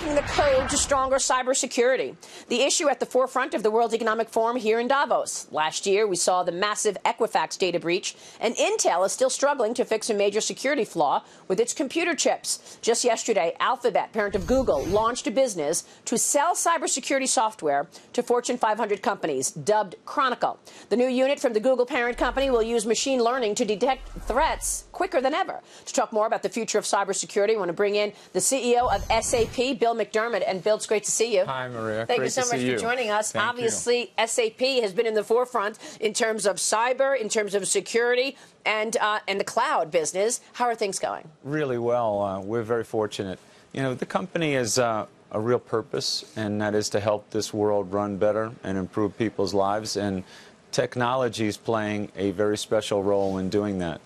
cracking the code to stronger cybersecurity. The issue at the forefront of the World Economic Forum here in Davos. Last year, we saw the massive Equifax data breach, and Intel is still struggling to fix a major security flaw with its computer chips. Just yesterday, Alphabet, parent of Google, launched a business to sell cybersecurity software to Fortune 500 companies, dubbed Chronicle. The new unit from the Google parent company will use machine learning to detect threats quicker than ever. To talk more about the future of cybersecurity, I want to bring in the CEO of SAP, Bill McDermott. And Bill, it's great to see you. Hi, Maria. Thank you so much for joining us. Thank Obviously, you. SAP has been in the forefront in terms of cyber, in terms of security, and the cloud business. How are things going? Really well. We're very fortunate. You know, the company has a real purpose, and that is to help this world run better and improve people's lives. And technology is playing a very special role in doing that.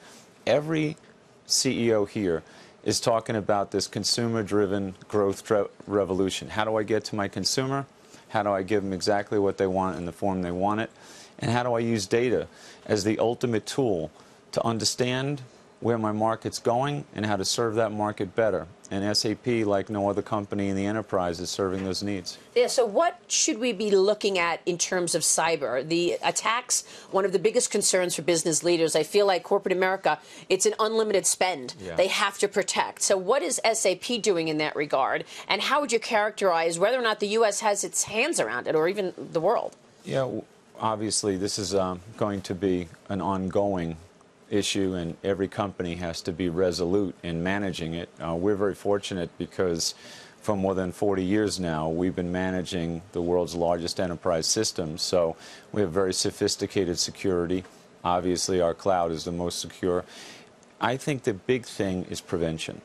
Every CEO here is talking about this consumer-driven growth revolution. How do I get to my consumer? How do I give them exactly what they want in the form they want it? And how do I use data as the ultimate tool to understand where my market's going and how to serve that market better? And SAP, like no other company in the enterprise, is serving those needs. Yeah, so what should we be looking at in terms of cyber? The attacks, one of the biggest concerns for business leaders. I feel like corporate America, it's an unlimited spend. Yeah. They have to protect. So what is SAP doing in that regard? And how would you characterize whether or not the U.S. has its hands around it, or even the world? Yeah, obviously this is going to be an ongoing issue, and every company has to be resolute in managing it. We're very fortunate because for more than 40 years now, we've been managing the world's largest enterprise systems. So we have very sophisticated security. Obviously, our cloud is the most secure. I think the big thing is prevention.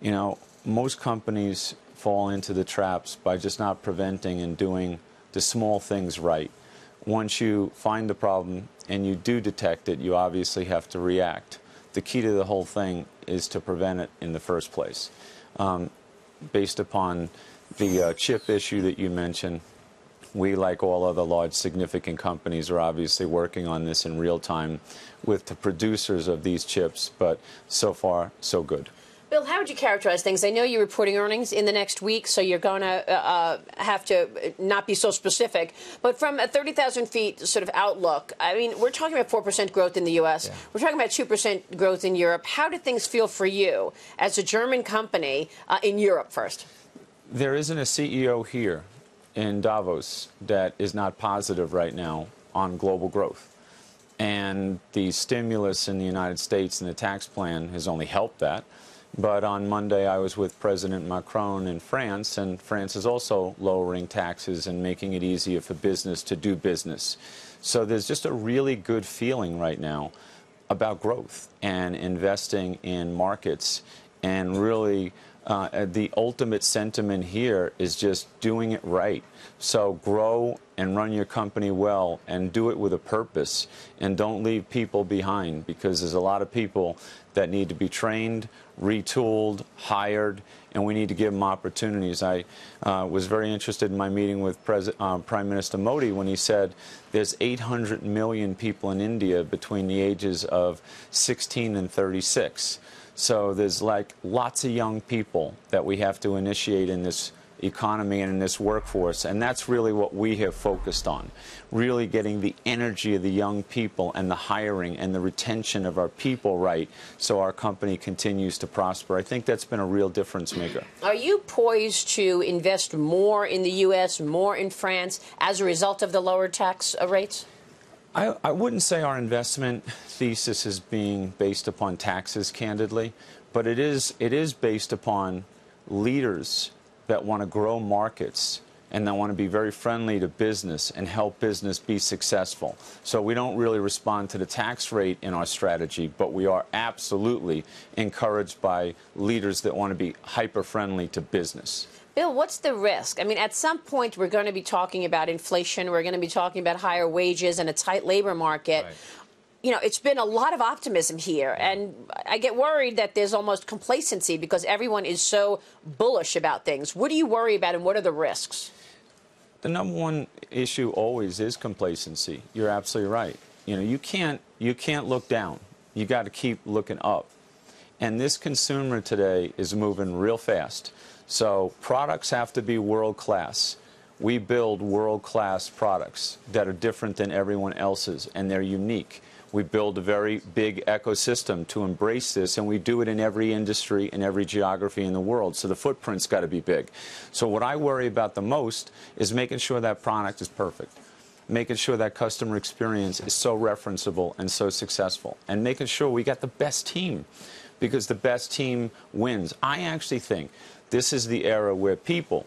You know, most companies fall into the traps by just not preventing and doing the small things right. Once you find the problem and you do detect it, you obviously have to react. The key to the whole thing is to prevent it in the first place. Based upon the chip issue that you mentioned, we, like all other large significant companies, are obviously working on this in real time with the producers of these chips, but so far, so good. Bill, how would you characterize things? I know you're reporting earnings in the next week, so you're going to have to not be so specific. But from a 30,000 feet sort of outlook, I mean, we're talking about 4% growth in the U.S. Yeah. We're talking about 2% growth in Europe. How do things feel for you as a German company in Europe first? There isn't a CEO here in Davos that is not positive right now on global growth. And the stimulus in the United States and the tax plan has only helped that. But on Monday, I was with President Macron in France, and France is also lowering taxes and making it easier for business to do business. So there's just a really good feeling right now about growth and investing in markets. And really, the ultimate sentiment here is just doing it right. So grow and run your company well and do it with a purpose, and don't leave people behind, because there's a lot of people that need to be trained, retooled, hired, and we need to give them opportunities. I was very interested in my meeting with Prime Minister Modi when he said there's 800 million people in India between the ages of 16 and 36. So there's like lots of young people that we have to initiate in this economy and in this workforce, and that's really what we have focused on, really getting the energy of the young people and the hiring and the retention of our people right, so our company continues to prosper. I think that's been a real difference maker. Are you poised to invest more in the U.S., more in France, as a result of the lower tax rates? I wouldn't say our investment thesis is being based upon taxes, candidly, but it is based upon leaders that want to grow markets and that want to be very friendly to business and help business be successful. So we don't really respond to the tax rate in our strategy, but we are absolutely encouraged by leaders that want to be hyper-friendly to business. Bill, what's the risk? I mean, at some point, we're going to be talking about inflation. We're going to be talking about higher wages and a tight labor market. Right. You know, it's been a lot of optimism here, and I get worried that there's almost complacency because everyone is so bullish about things. What do you worry about, and what are the risks? The number one issue always is complacency. You're absolutely right. You know, you can't look down. You got to keep looking up. And this consumer today is moving real fast. So products have to be world-class. We build world-class products that are different than everyone else's, and they're unique. We build a very big ecosystem to embrace this, and we do it in every industry, in every geography in the world. So the footprint's got to be big. So what I worry about the most is making sure that product is perfect, making sure that customer experience is so referenceable and so successful, and making sure we got the best team, because the best team wins. I actually think this is the era where people,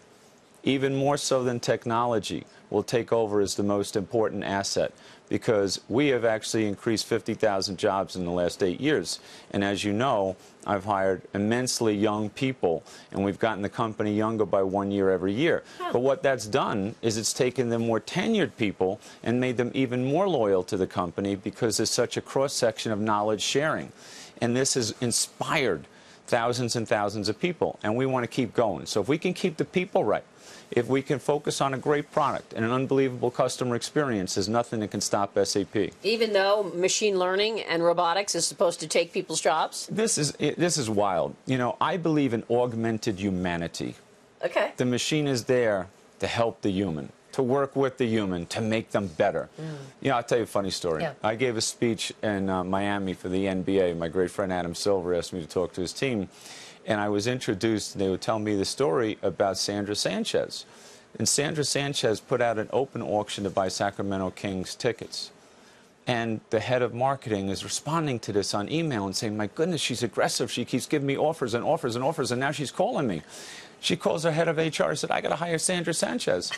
even more so than technology, will take over as the most important asset, because we have actually increased 50,000 jobs in the last 8 years. And as you know, I've hired immensely young people, and we've gotten the company younger by 1 year every year. But what that's done is it's taken the more tenured people and made them even more loyal to the company, because there's such a cross-section of knowledge sharing. And this has inspired thousands and thousands of people, and we want to keep going. So if we can keep the people right, if we can focus on a great product and an unbelievable customer experience, there's nothing that can stop SAP. Even though machine learning and robotics is supposed to take people's jobs? This is wild. You know, I believe in augmented humanity. Okay. The machine is there to help the human, to work with the human, to make them better. You know, I'll tell you a funny story. Yeah. I gave a speech in Miami for the NBA. My great friend Adam Silver asked me to talk to his team. And I was introduced, and they would tell me the story about Sandra Sanchez. And Sandra Sanchez put out an open auction to buy Sacramento Kings tickets. And the head of marketing is responding to this on email and saying, my goodness, she's aggressive. She keeps giving me offers and offers and offers, and now she's calling me. She calls her head of HR and said, I got to hire Sandra Sanchez.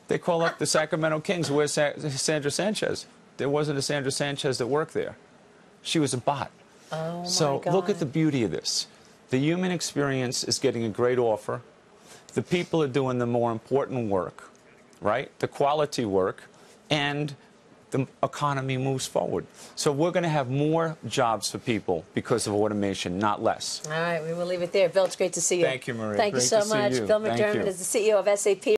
They call up the Sacramento Kings. Where's Sandra Sanchez? There wasn't a Sandra Sanchez that worked there. She was a bot. Oh, so my God. look at the beauty of this. The human experience is getting a great offer. The people are doing the more important work, right? The quality work, and the economy moves forward. So we're going to have more jobs for people because of automation, not less. All right, we will leave it there. Bill, it's great to see you. Thank you, Maria. Thank you so much. Bill McDermott is the CEO of SAP.